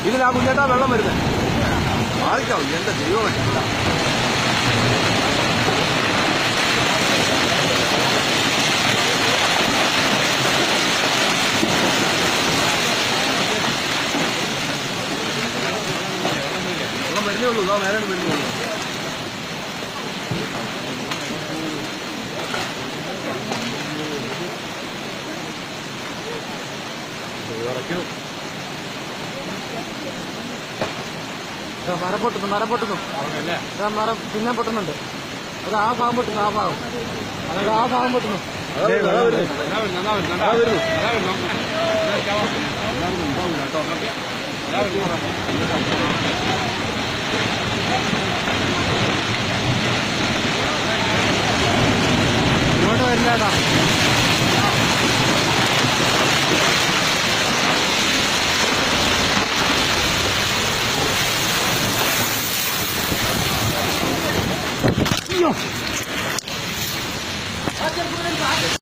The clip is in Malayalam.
ഇതിലാ മുന്നേട്ടാ വെള്ളം വരുന്നത് മാറിക്കാവും എന്റെ ദൈവമേ. വെള്ളം വരുന്നേ ഉള്ളൂ, ഇതാ നേരെ വരുന്നേ ഉള്ളൂ. മരം പൊട്ടുന്നു മരം പിന്നെ പൊട്ടുന്നുണ്ട്. അത് ആ ഭാഗം പൊട്ടുന്നു, ആ ഭാഗം പൊട്ടുന്നു. ഇങ്ങോട്ട് വരില്ലാട്ടാ.